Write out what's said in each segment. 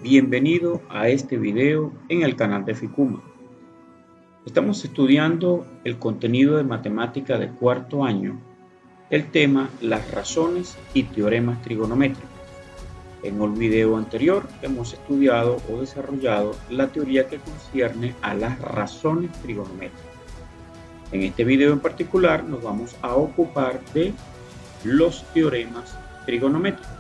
Bienvenido a este video en el canal de Ficuma. Estamos estudiando el contenido de matemática de cuarto año, el tema las razones y teoremas trigonométricos. En el video anterior hemos estudiado o desarrollado la teoría que concierne a las razones trigonométricas. En este video en particular nos vamos a ocupar de los teoremas trigonométricos.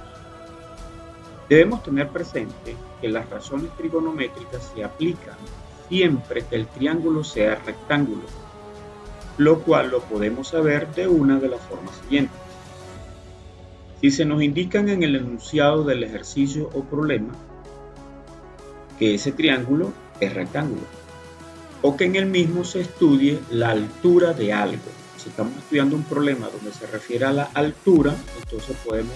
Debemos tener presente que las razones trigonométricas se aplican siempre que el triángulo sea rectángulo, lo cual lo podemos saber de una de las formas siguientes. Si se nos indican en el enunciado del ejercicio o problema que ese triángulo es rectángulo, o que en el mismo se estudie la altura de algo. Si estamos estudiando un problema donde se refiere a la altura, entonces podemos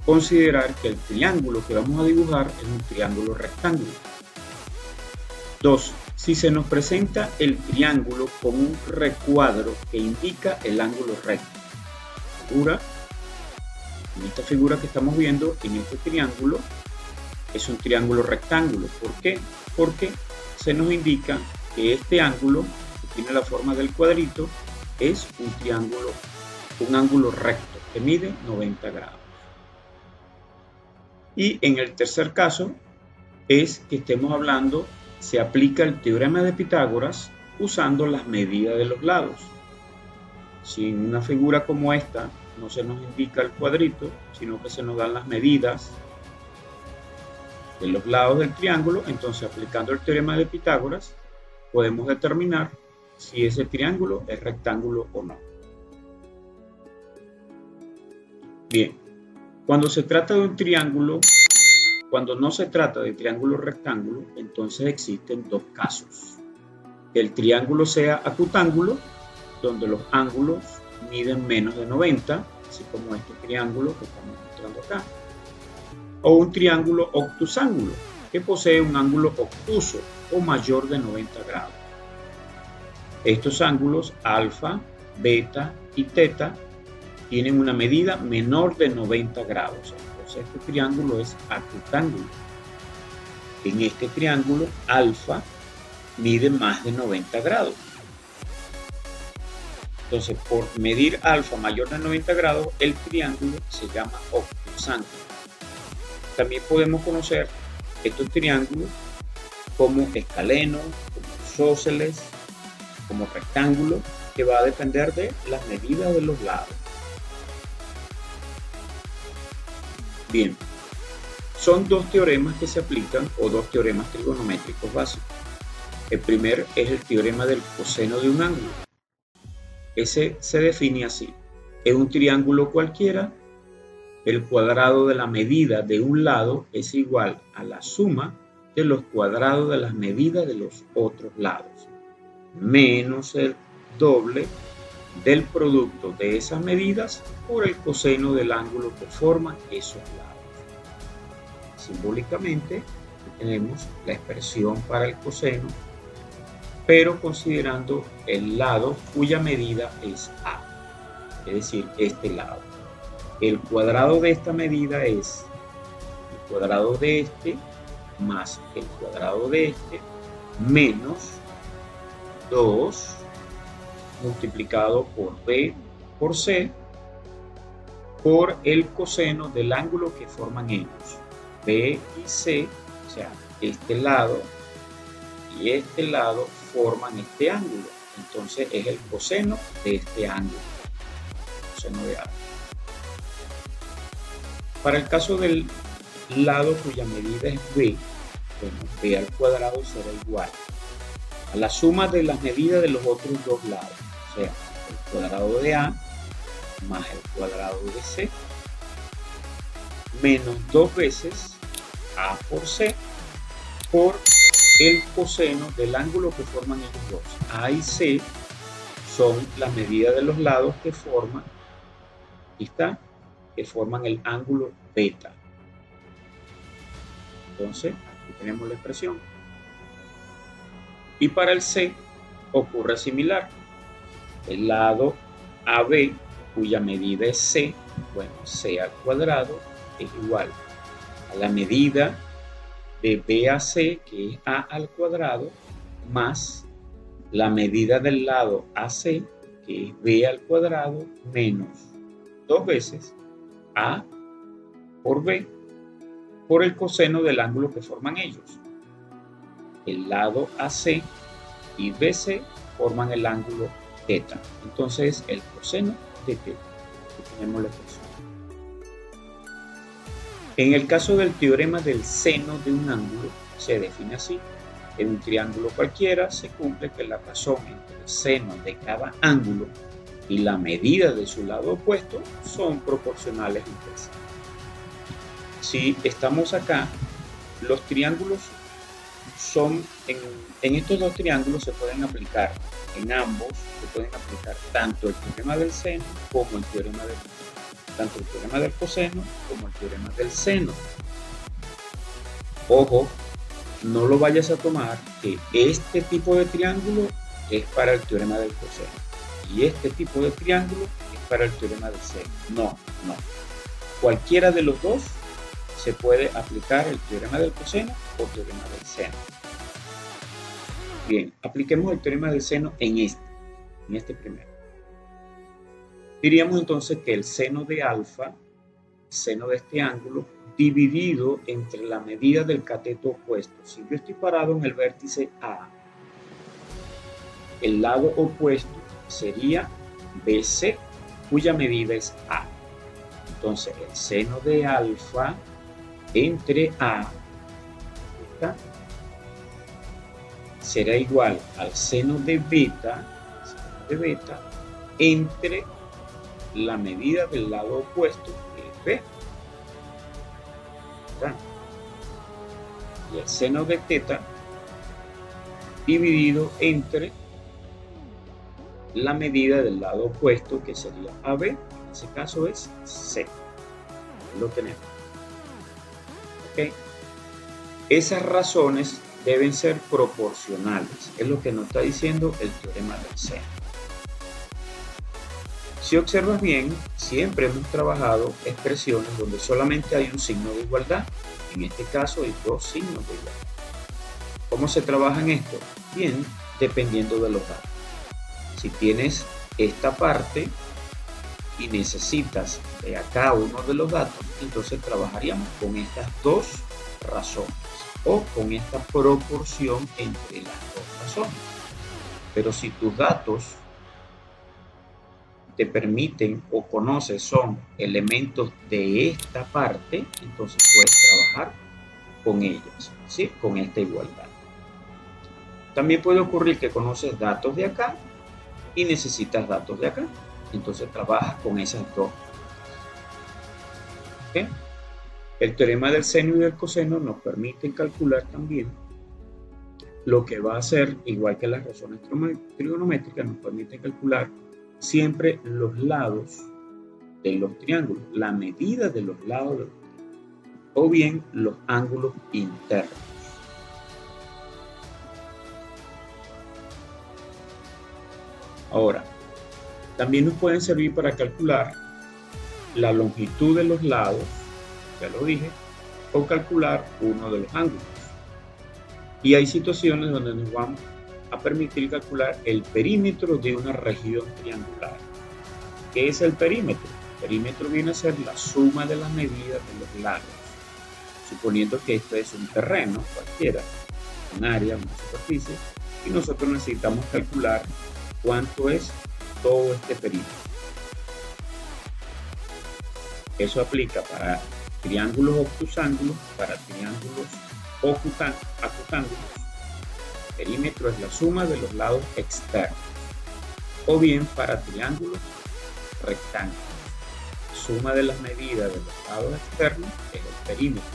considerar que el triángulo que vamos a dibujar es un triángulo rectángulo. 2. Si se nos presenta el triángulo con un recuadro que indica el ángulo recto. En esta figura que estamos viendo, en este triángulo, es un triángulo rectángulo. ¿Por qué? Porque se nos indica que este ángulo, que tiene la forma del cuadrito, es un ángulo recto que mide 90 grados. Y en el tercer caso es que estemos hablando, se aplica el teorema de Pitágoras usando las medidas de los lados. Si en una figura como esta no se nos indica el cuadrito, sino que se nos dan las medidas de los lados del triángulo, entonces aplicando el teorema de Pitágoras podemos determinar si ese triángulo es rectángulo o no. Bien. Cuando se trata de un triángulo, cuando no se trata de triángulo rectángulo, entonces existen dos casos. Que el triángulo sea acutángulo, donde los ángulos miden menos de 90, así como este triángulo que estamos mostrando acá. O un triángulo obtusángulo, que posee un ángulo obtuso o mayor de 90 grados. Estos ángulos alfa, beta y teta tienen una medida menor de 90 grados. Entonces este triángulo es acutángulo. En este triángulo alfa mide más de 90 grados. Entonces por medir alfa mayor de 90 grados, el triángulo se llama obtusángulo. También podemos conocer estos triángulos como escaleno, como isósceles, como rectángulo, que va a depender de las medidas de los lados. Bien, son dos teoremas que se aplican o dos teoremas trigonométricos básicos. El primero es el teorema del coseno de un ángulo. Ese se define así. En un triángulo cualquiera, el cuadrado de la medida de un lado es igual a la suma de los cuadrados de las medidas de los otros lados, menos el doble del producto de esas medidas por el coseno del ángulo que forman esos lados. Simbólicamente tenemos la expresión para el coseno, pero considerando el lado cuya medida es A, es decir, este lado. El cuadrado de esta medida es el cuadrado de este más el cuadrado de este menos 2 multiplicado por B por C por el coseno del ángulo que forman ellos. B y C, o sea, este lado y este lado forman este ángulo. Entonces es el coseno de este ángulo. Coseno de A. Para el caso del lado cuya medida es B, bueno, B al cuadrado será igual a la suma de las medidas de los otros dos lados. O sea, el cuadrado de A más el cuadrado de C menos 2 veces A por C por el coseno del ángulo que forman ellos dos. A y C son las medidas de los lados que forman, aquí está, que forman el ángulo beta. Entonces, aquí tenemos la expresión. Y para el C ocurre similar. El lado AB, cuya medida es C, bueno, C al cuadrado es igual a la medida de B a C, que es A al cuadrado, más la medida del lado AC, que es B al cuadrado, menos 2 veces A por B por el coseno del ángulo que forman ellos. El lado AC y BC forman el ángulo θ. Entonces, el coseno de θ. Aquí tenemos la ecuación. En el caso del teorema del seno de un ángulo, se define así. En un triángulo cualquiera se cumple que la razón entre el seno de cada ángulo y la medida de su lado opuesto son proporcionales entre sí. Si estamos acá, los triángulos son, en estos dos triángulos se pueden aplicar, en ambos se pueden aplicar tanto el teorema del seno como el teorema del tanto el teorema del coseno como el teorema del seno. Ojo, no lo vayas a tomar que este tipo de triángulo es para el teorema del coseno y este tipo de triángulo es para el teorema del seno. No. Cualquiera de los dos se puede aplicar el teorema del coseno o teorema del seno. Bien, apliquemos el teorema del seno en este primero. Diríamos entonces que el seno de alfa, seno de este ángulo, dividido entre la medida del cateto opuesto. Si yo estoy parado en el vértice A, el lado opuesto sería BC, cuya medida es A. Entonces, el seno de alfa entre A será igual al seno de beta entre la medida del lado opuesto, que es B. Y el seno de θ dividido entre la medida del lado opuesto, que sería AB, en ese caso es C. Lo tenemos. ¿Okay? Esas razones deben ser proporcionales, es lo que nos está diciendo el teorema del seno. Si observas bien, siempre hemos trabajado expresiones donde solamente hay un signo de igualdad. En este caso hay dos signos de igualdad. ¿Cómo se trabaja en esto? Bien, dependiendo de los datos. Si tienes esta parte y necesitas de acá uno de los datos, entonces trabajaríamos con estas dos razones o con esta proporción entre las dos razones. Pero si tus datos te permiten o conoces son elementos de esta parte, entonces puedes trabajar con ellos, ¿sí? Con esta igualdad. También puede ocurrir que conoces datos de acá y necesitas datos de acá, entonces trabajas con esas dos. ¿Okay? El teorema del seno y del coseno nos permite calcular también lo que va a ser, igual que las razones trigonométricas, nos permite calcular siempre los lados de los triángulos, la medida de los lados de los triángulos, o bien los ángulos internos. Ahora, también nos pueden servir para calcular la longitud de los lados, ya lo dije, o calcular uno de los ángulos. Y hay situaciones donde nos vamos a permitir calcular el perímetro de una región triangular. ¿Qué es el perímetro? El perímetro viene a ser la suma de las medidas de los lados. Suponiendo que esto es un terreno cualquiera, un área, una superficie, y nosotros necesitamos calcular cuánto es todo este perímetro. Eso aplica para triángulos obtusángulos, para triángulos acutángulos. El perímetro es la suma de los lados externos, o bien para triángulos rectángulos. La suma de las medidas de los lados externos es el perímetro.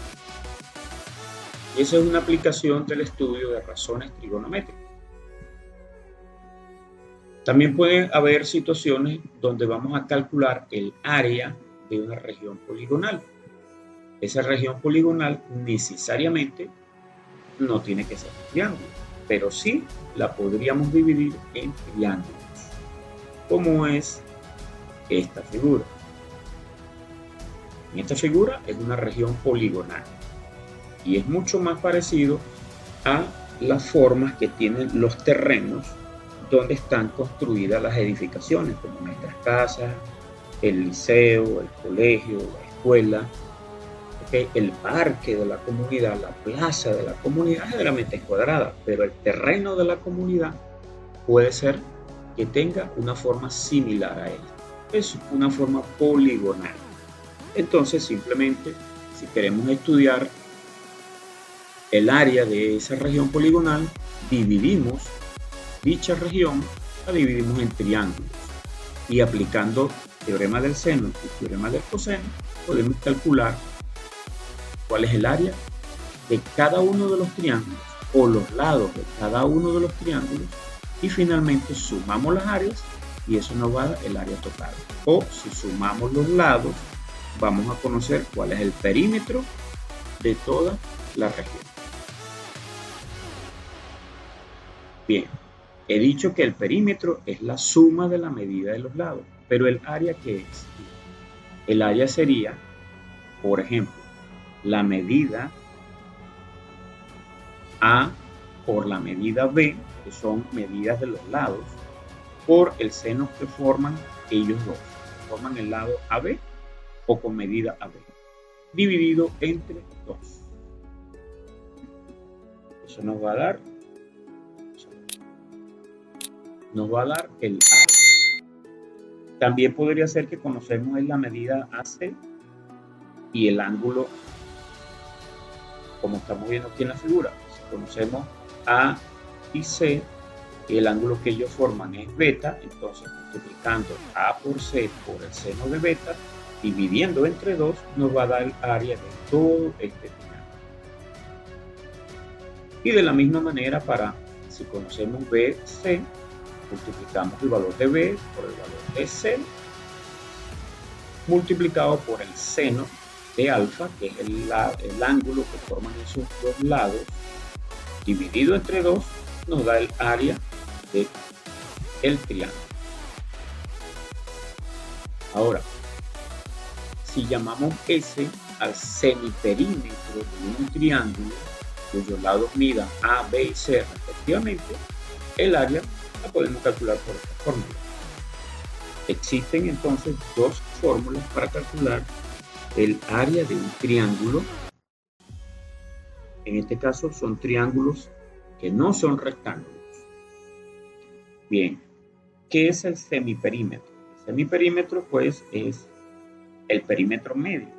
Y esa es una aplicación del estudio de razones trigonométricas. También pueden haber situaciones donde vamos a calcular el área de una región poligonal. Esa región poligonal necesariamente no tiene que ser un triángulo, pero sí la podríamos dividir en triángulos, como es esta figura. En esta figura es una región poligonal. y es mucho más parecido a las formas que tienen los terrenos donde están construidas las edificaciones, como nuestras casas, el liceo, el colegio, la escuela, ¿okay? El parque de la comunidad, la plaza de la comunidad generalmente es cuadrada, pero el terreno de la comunidad puede ser que tenga una forma similar a ella. Es una forma poligonal. Entonces, simplemente, si queremos estudiar el área de esa región poligonal, dividimos dicha región, la dividimos en triángulos. Y aplicando teorema del seno y teorema del coseno, podemos calcular cuál es el área de cada uno de los triángulos o los lados de cada uno de los triángulos, y finalmente sumamos las áreas y eso nos va a dar el área total. O si sumamos los lados, vamos a conocer cuál es el perímetro de toda la región. Bien, he dicho que el perímetro es la suma de la medida de los lados, pero el área, ¿qué es? El área sería, por ejemplo, la medida A por la medida B, que son medidas de los lados, por el seno que forman ellos dos, forman el lado AB o con medida AB, dividido entre 2. Eso nos va a dar el área. También podría ser que conocemos la medida AC y el ángulo, como estamos viendo aquí en la figura. Si conocemos A y C, y el ángulo que ellos forman es beta, entonces multiplicando A por C por el seno de beta, dividiendo entre 2, nos va a dar el área de todo este triángulo. Y de la misma manera, si conocemos BC, multiplicamos el valor de B por el valor de C, multiplicado por el seno de alfa, que es el ángulo que forman esos dos lados, dividido entre 2, nos da el área del triángulo. Ahora, si llamamos S al semiperímetro de un triángulo cuyos lados midan A, B y C respectivamente, el área la podemos calcular por esta fórmula. Existen entonces dos fórmulas para calcular el área de un triángulo. En este caso son triángulos que no son rectángulos. Bien, ¿qué es el semiperímetro? El semiperímetro pues es el perímetro medio.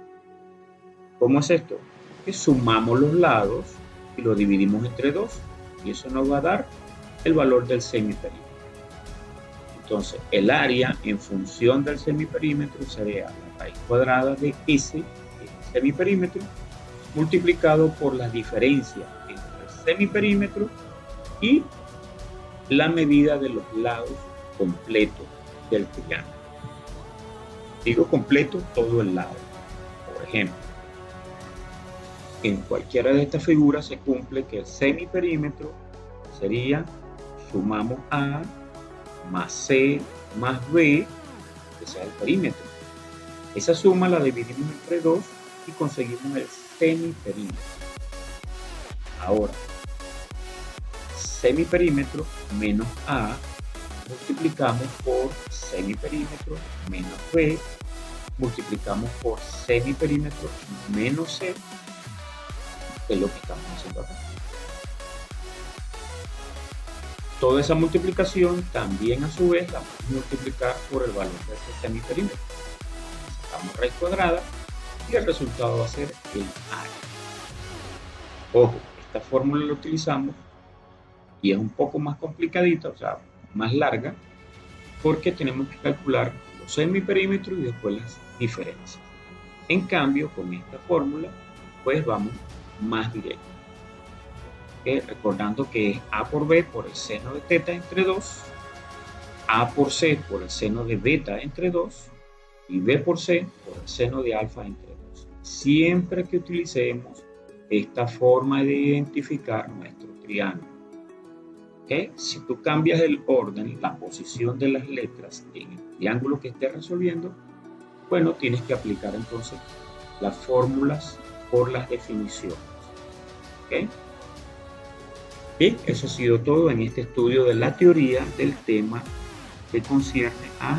¿Cómo es esto? Que sumamos los lados y lo dividimos entre 2 y eso nos va a dar el valor del semiperímetro. Entonces el área en función del semiperímetro sería la raíz cuadrada de S, que es el semiperímetro, multiplicado por la diferencia entre el semiperímetro y la medida de los lados completos del triángulo. Digo completo, todo el lado. Por ejemplo, en cualquiera de estas figuras se cumple que el semiperímetro sería, sumamos A más C más B, que sea el perímetro. Esa suma la dividimos entre 2 y conseguimos el semiperímetro. Ahora, semiperímetro menos A multiplicamos por semiperímetro menos B, multiplicamos por semiperímetro menos C, que es lo que estamos haciendo acá. Toda esa multiplicación también a su vez la vamos a multiplicar por el valor de ese semiperímetro. Sacamos raíz cuadrada y el resultado va a ser el área. Ojo, esta fórmula la utilizamos y es un poco más complicadita, o sea, más larga, porque tenemos que calcular los semiperímetros y después las diferencias. En cambio, con esta fórmula, pues vamos más directo. Recordando que es A por B por el seno de teta entre 2, A por C por el seno de beta entre 2 y B por C por el seno de alfa entre 2. Siempre que utilicemos esta forma de identificar nuestro triángulo. Si tú cambias el orden, la posición de las letras en el triángulo que estés resolviendo, bueno, tienes que aplicar entonces las fórmulas por las definiciones. ¿Ok? Bien, eso ha sido todo en este estudio de la teoría del tema que concierne a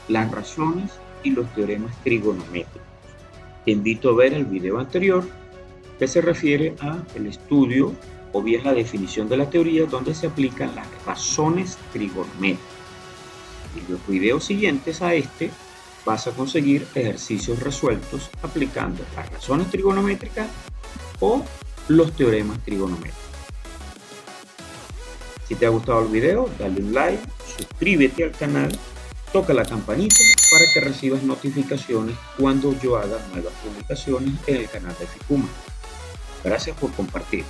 las razones y los teoremas trigonométricos. Te invito a ver el video anterior que se refiere a el estudio o bien la definición de la teoría donde se aplican las razones trigonométricas. En los videos siguientes a este vas a conseguir ejercicios resueltos aplicando las razones trigonométricas o los teoremas trigonométricos. Si te ha gustado el video, dale un like, suscríbete al canal, toca la campanita para que recibas notificaciones cuando yo haga nuevas publicaciones en el canal de Ficuma. Gracias por compartir.